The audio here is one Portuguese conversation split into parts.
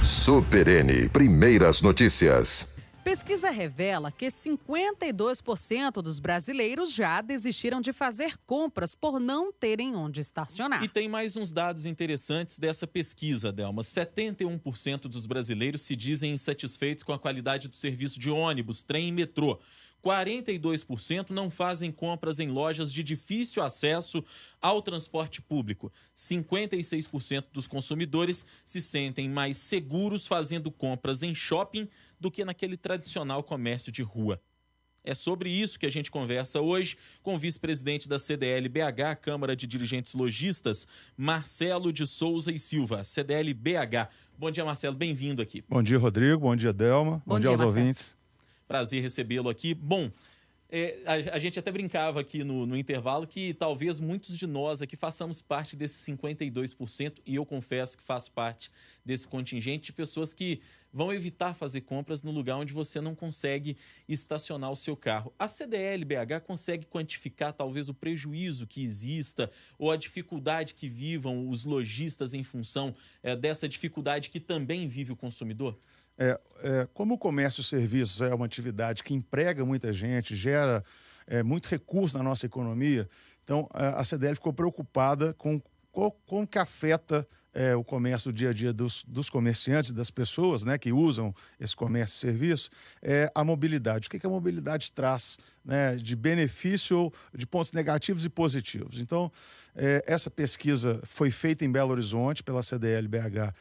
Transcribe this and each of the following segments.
Super N, primeiras notícias. Pesquisa revela que 52% dos brasileiros já desistiram de fazer compras por não terem onde estacionar. E tem mais uns dados interessantes dessa pesquisa, Delma. 71% dos brasileiros se dizem insatisfeitos com a qualidade do serviço de ônibus, trem e metrô. 42% não fazem compras em lojas de difícil acesso ao transporte público. 56% dos consumidores se sentem mais seguros fazendo compras em shopping do que naquele tradicional comércio de rua. É sobre isso que a gente conversa hoje com o vice-presidente da CDL-BH, Câmara de Dirigentes Lojistas, Marcelo de Souza e Silva, CDL-BH. Bom dia, Marcelo, bem-vindo aqui. Bom dia, Rodrigo, bom dia, Delma, bom dia aos Marcelo. ouvintes. Prazer recebê-lo aqui. Bom, a gente até brincava aqui no intervalo que talvez muitos de nós aqui façamos parte desses 52%, e eu confesso que faço parte desse contingente de pessoas que vão evitar fazer compras no lugar onde você não consegue estacionar o seu carro. A CDL-BH consegue quantificar talvez o prejuízo que exista ou a dificuldade que vivam os lojistas em função dessa dificuldade que também vive o consumidor? Como o comércio e serviços é uma atividade que emprega muita gente, gera muito recurso na nossa economia, então a CDL ficou preocupada com como que afeta o comércio do dia a dia dos comerciantes, das pessoas, né, que usam esse comércio e serviço, a mobilidade. O que a mobilidade traz, né, de benefício, de pontos negativos e positivos. Então, essa pesquisa foi feita em Belo Horizonte pela CDL-BH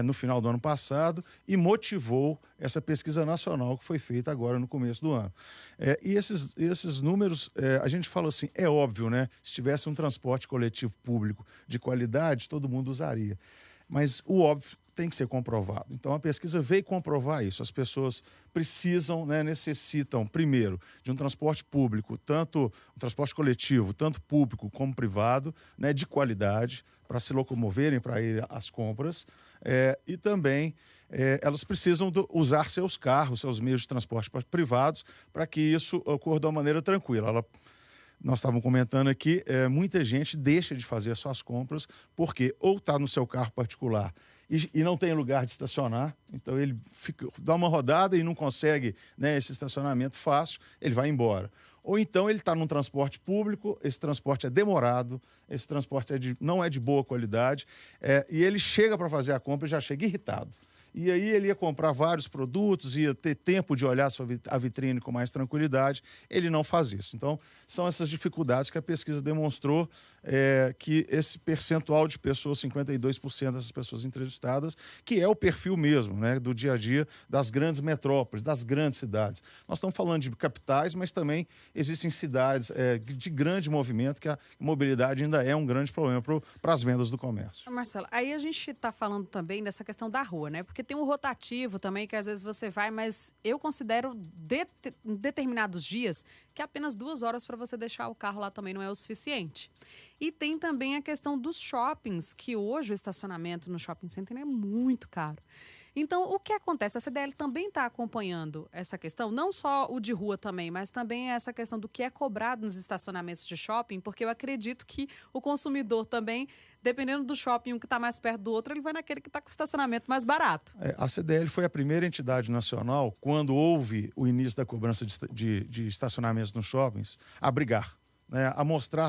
no final do ano passado e motivou essa pesquisa nacional que foi feita agora no começo do ano. E esses números, a gente fala assim, é óbvio, né? Se tivesse um transporte coletivo público de qualidade, todo mundo usaria. Mas o óbvio tem que ser comprovado. Então, a pesquisa veio comprovar isso. As pessoas precisam, né, necessitam, primeiro, de um transporte público, tanto um transporte coletivo, tanto público como privado, né, de qualidade, para se locomoverem, para ir às compras. E também elas precisam usar seus carros, seus meios de transporte privados, para que isso ocorra de uma maneira tranquila. Nós estávamos comentando aqui, muita gente deixa de fazer suas compras porque ou está no seu carro particular e não tem lugar de estacionar, então ele dá uma rodada e não consegue, né, esse estacionamento fácil, ele vai embora. Ou então ele está num transporte público, esse transporte é demorado, esse transporte não é de boa qualidade, e ele chega para fazer a compra e já chega irritado. E aí ele ia comprar vários produtos, ia ter tempo de olhar a vitrine com mais tranquilidade. Ele não faz isso. Então, são essas dificuldades que a pesquisa demonstrou, que esse percentual de pessoas, 52% dessas pessoas entrevistadas, que é o perfil mesmo, né, do dia a dia das grandes metrópoles, das grandes cidades. Nós estamos falando de capitais, mas também existem cidades de grande movimento, que a mobilidade ainda é um grande problema para as vendas do comércio. Marcelo, aí a gente está falando também dessa questão da rua, né? Porque tem um rotativo também, que às vezes você vai, mas eu considero em determinados dias que apenas 2 horas para você deixar o carro lá também não é o suficiente. E tem também a questão dos shoppings, que hoje o estacionamento no shopping center é muito caro. Então, o que acontece? A CDL também está acompanhando essa questão, não só o de rua também, mas também essa questão do que é cobrado nos estacionamentos de shopping, porque eu acredito que o consumidor também, dependendo do shopping, um que está mais perto do outro, ele vai naquele que está com estacionamento mais barato. A CDL foi a primeira entidade nacional, quando houve o início da cobrança de estacionamentos nos shoppings, a brigar.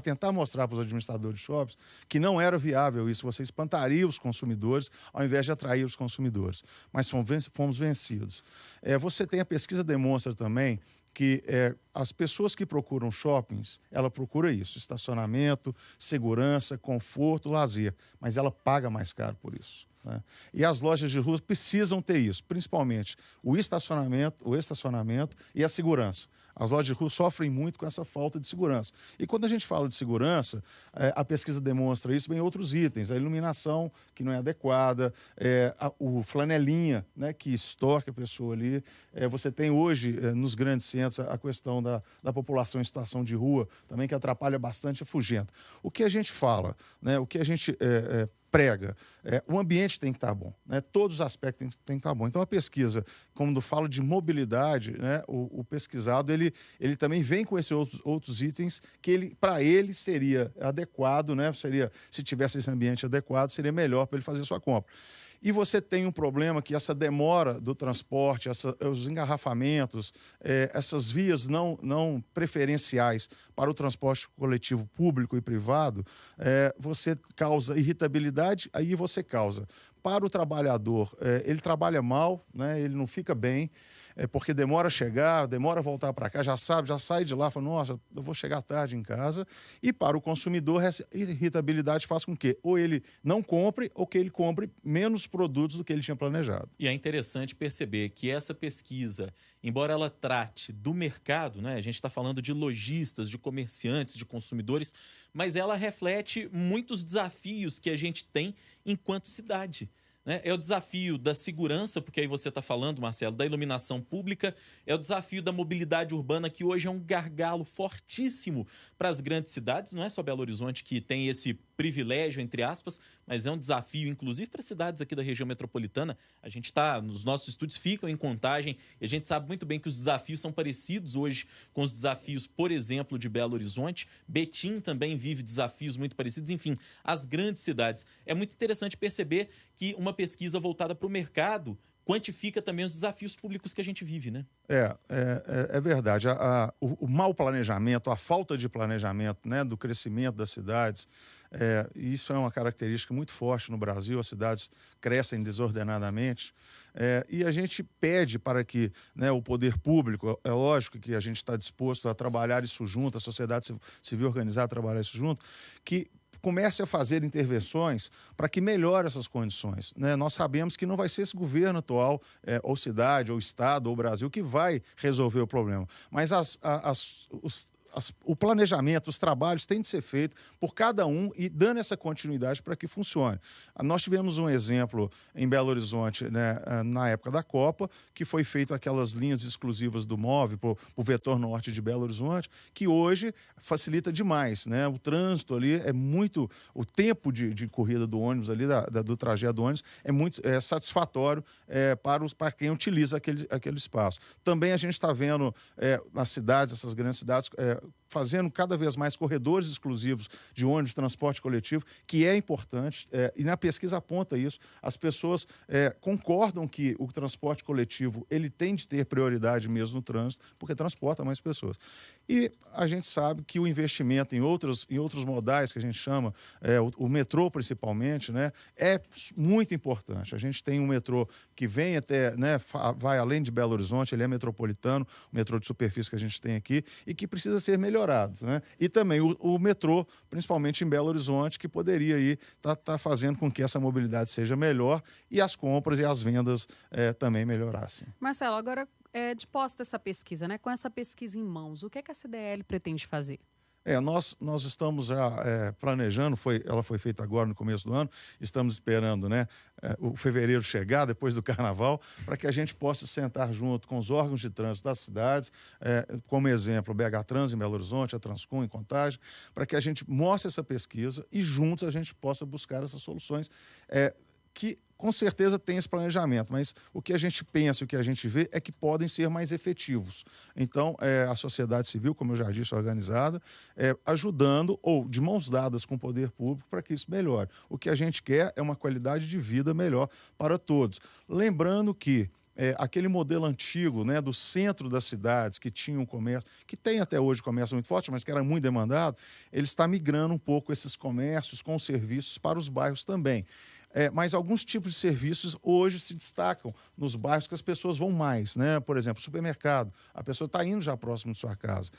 Tentar mostrar para os administradores de shoppings que não era viável isso, você espantaria os consumidores ao invés de atrair os consumidores. Mas fomos vencidos. Você tem, a pesquisa demonstra também que as pessoas que procuram shoppings, ela procura isso, estacionamento, segurança, conforto, lazer, mas ela paga mais caro por isso, né? E as lojas de rua precisam ter isso, principalmente o estacionamento e a segurança. As lojas de rua sofrem muito com essa falta de segurança. E quando a gente fala de segurança, a pesquisa demonstra isso em outros itens. A iluminação, que não é adequada, o flanelinha, né, que estorca a pessoa ali. Você tem hoje, nos grandes centros, a questão da população em situação de rua, também que atrapalha bastante, afugenta. O que a gente fala, né, o que a gente prega, o ambiente tem que estar bom, né? Todos os aspectos têm que estar bom. Então a pesquisa, quando fala de mobilidade, né, o pesquisado ele também vem com esses outros itens que para ele seria adequado, né? Se tivesse esse ambiente adequado, seria melhor para ele fazer a sua compra. E você tem um problema que essa demora do transporte, os engarrafamentos, essas vias não preferenciais para o transporte coletivo público e privado, você causa irritabilidade, aí você causa. Para o trabalhador, ele trabalha mal, né, ele não fica bem, porque demora a chegar, demora a voltar para cá, já sai de lá, fala, nossa, eu vou chegar tarde em casa. E para o consumidor, essa irritabilidade faz com que ou ele não compre ou que ele compre menos produtos do que ele tinha planejado. E é interessante perceber que essa pesquisa, embora ela trate do mercado, né, a gente está falando de lojistas, de comerciantes, de consumidores, mas ela reflete muitos desafios que a gente tem enquanto cidade. É o desafio da segurança, porque aí você está falando, Marcelo, da iluminação pública, é o desafio da mobilidade urbana, que hoje é um gargalo fortíssimo para as grandes cidades. Não é só Belo Horizonte que tem esse privilégio, entre aspas, mas é um desafio, inclusive, para cidades aqui da região metropolitana. A gente está, nos nossos estudos ficam em Contagem, e a gente sabe muito bem que os desafios são parecidos hoje com os desafios, por exemplo, de Belo Horizonte. Betim também vive desafios muito parecidos. Enfim, as grandes cidades. É muito interessante perceber que uma pesquisa voltada para o mercado quantifica também os desafios públicos que a gente vive, né? É verdade. O mau planejamento, a falta de planejamento, né, do crescimento das cidades, isso é uma característica muito forte no Brasil. As cidades crescem desordenadamente. E a gente pede para que, né, o poder público, é lógico que a gente está disposto a trabalhar isso junto, a sociedade civil organizada a trabalhar isso junto, que comece a fazer intervenções para que melhore essas condições, né? Nós sabemos que não vai ser esse governo atual, ou cidade, ou estado, ou Brasil, que vai resolver o problema. Mas o planejamento, os trabalhos têm de ser feitos por cada um e dando essa continuidade para que funcione. Nós tivemos um exemplo em Belo Horizonte, né, na época da Copa, que foi feito aquelas linhas exclusivas do MOVE para o vetor norte de Belo Horizonte, que hoje facilita demais, né? O trânsito ali é muito... O tempo de corrida do ônibus ali, do trajeto do ônibus, é muito satisfatório para quem utiliza aquele espaço. Também a gente está vendo nas cidades, essas grandes cidades, fazendo cada vez mais corredores exclusivos de ônibus, transporte coletivo, que é importante, e na pesquisa aponta isso. As pessoas concordam que o transporte coletivo ele tem de ter prioridade mesmo no trânsito, porque transporta mais pessoas. E a gente sabe que o investimento em outros modais, que a gente chama, o metrô principalmente, né, é muito importante. A gente tem um metrô que vem até, né, vai além de Belo Horizonte, ele é metropolitano, o metrô de superfície que a gente tem aqui, e que precisa ser melhorado, né? E também o metrô, principalmente em Belo Horizonte, que poderia aí tá fazendo com que essa mobilidade seja melhor e as compras e as vendas também melhorassem. Marcelo, agora, de posse dessa pesquisa, né? Com essa pesquisa em mãos, o que a CDL pretende fazer? Nós estamos já planejando, ela foi feita agora no começo do ano, estamos esperando, né, o fevereiro chegar, depois do carnaval, para que a gente possa sentar junto com os órgãos de trânsito das cidades, como exemplo, o BH Trans em Belo Horizonte, a Transcom em Contagem, para que a gente mostre essa pesquisa e juntos a gente possa buscar essas soluções que com certeza tem esse planejamento, mas o que a gente pensa, o que a gente vê é que podem ser mais efetivos. Então, a sociedade civil, como eu já disse, organizada, ajudando ou de mãos dadas com o poder público para que isso melhore. O que a gente quer é uma qualidade de vida melhor para todos. Lembrando que aquele modelo antigo, né, do centro das cidades, que tinha um comércio, que tem até hoje comércio muito forte, mas que era muito demandado, ele está migrando um pouco esses comércios com serviços para os bairros também. Mas alguns tipos de serviços hoje se destacam nos bairros que as pessoas vão mais, né? Por exemplo, supermercado, a pessoa está indo já próximo de sua casa.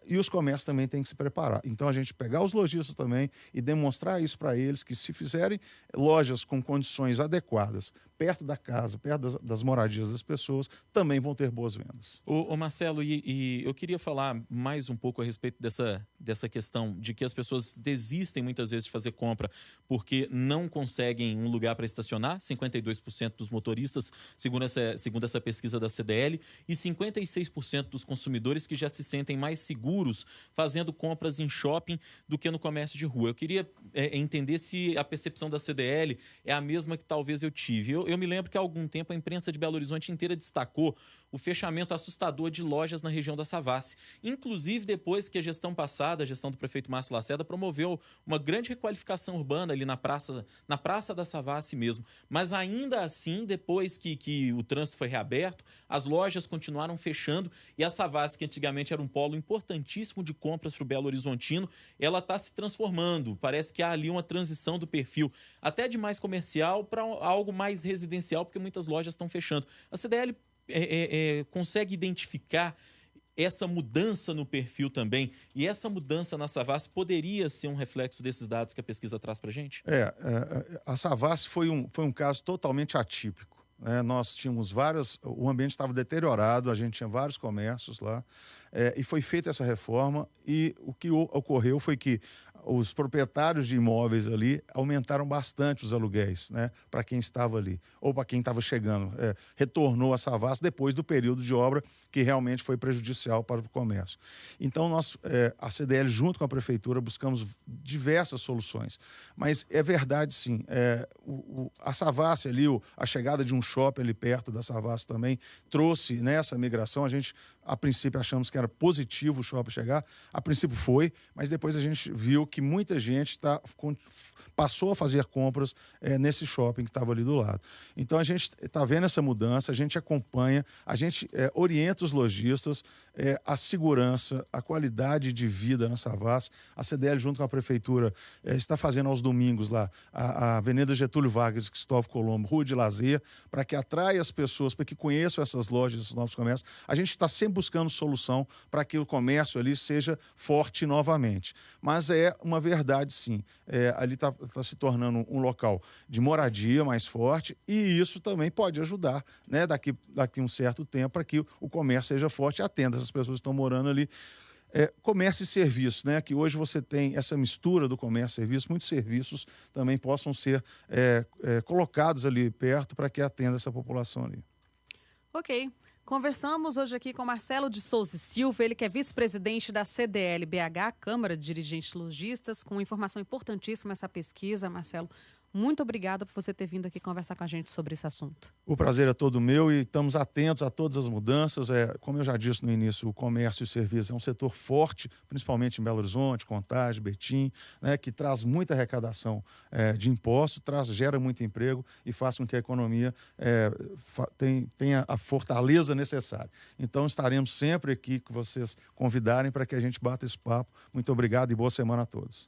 E os comércios também têm que se preparar. Então, a gente pegar os lojistas também e demonstrar isso para eles, que se fizerem lojas com condições adequadas, perto da casa, perto das moradias das pessoas, também vão ter boas vendas. Ô Marcelo, e eu queria falar mais um pouco a respeito dessa questão de que as pessoas desistem muitas vezes de fazer compra porque não conseguem um lugar para estacionar, 52% dos motoristas, segundo essa pesquisa da CDL, e 56% dos consumidores que já se sentem mais seguros fazendo compras em shopping do que no comércio de rua. Eu queria entender se a percepção da CDL é a mesma que talvez eu tive. Eu me lembro que há algum tempo a imprensa de Belo Horizonte inteira destacou o fechamento assustador de lojas na região da Savassi. Inclusive, depois que a gestão passada, a gestão do prefeito Márcio Lacerda, promoveu uma grande requalificação urbana ali na Praça da Savassi mesmo. Mas ainda assim, depois que o trânsito foi reaberto, as lojas continuaram fechando e a Savassi, que antigamente era um polo importantíssimo de compras para o Belo Horizontino, ela está se transformando. Parece que há ali uma transição do perfil até de mais comercial para algo mais residencial, porque muitas lojas estão fechando. A CDL consegue identificar essa mudança no perfil também, e essa mudança na Savassi poderia ser um reflexo desses dados que a pesquisa traz para a gente? A Savassi foi um caso totalmente atípico, né? Nós tínhamos o ambiente estava deteriorado, a gente tinha vários comércios lá, e foi feita essa reforma, e o que ocorreu foi que os proprietários de imóveis ali aumentaram bastante os aluguéis, né, para quem estava ali, ou para quem estava chegando. Retornou a Savassi depois do período de obra, que realmente foi prejudicial para o comércio. Então, a CDL, junto com a Prefeitura, buscamos diversas soluções. Mas é verdade, sim, a Savassi ali, a chegada de um shopping ali perto da Savassi também, trouxe nessa migração. A gente, a princípio, achamos que era positivo o shopping chegar, a princípio foi, mas depois a gente viu que muita gente passou a fazer compras nesse shopping que estava ali do lado. Então, a gente está vendo essa mudança, a gente acompanha, a gente orienta os lojistas, a segurança, a qualidade de vida na Savassi. A CDL, junto com a Prefeitura, está fazendo aos domingos lá a Avenida Getúlio Vargas e Cristóvão Colombo, Rua de Lazer, para que atraia as pessoas, para que conheçam essas lojas, esses novos comércios. A gente está sempre buscando solução para que o comércio ali seja forte novamente. Mas é uma verdade, sim. Ali está se tornando um local de moradia mais forte, e isso também pode ajudar, né, daqui um certo tempo, para que o comércio seja forte e atenda essas pessoas que estão morando ali. Comércio e serviço, né? Que hoje você tem essa mistura do comércio e serviço, muitos serviços também possam ser colocados ali perto para que atenda essa população ali. Ok. Conversamos hoje aqui com Marcelo de Souza Silva, ele que é vice-presidente da CDL-BH, Câmara de Dirigentes Lojistas, com informação importantíssima essa pesquisa. Marcelo, muito obrigada por você ter vindo aqui conversar com a gente sobre esse assunto. O prazer é todo meu e estamos atentos a todas as mudanças. Como eu já disse no início, o comércio e o serviço é um setor forte, principalmente em Belo Horizonte, Contagem, Betim, né, que traz muita arrecadação de impostos, gera muito emprego e faz com que a economia tenha a fortaleza necessária. Então, estaremos sempre aqui que vocês convidarem para que a gente bata esse papo. Muito obrigado e boa semana a todos.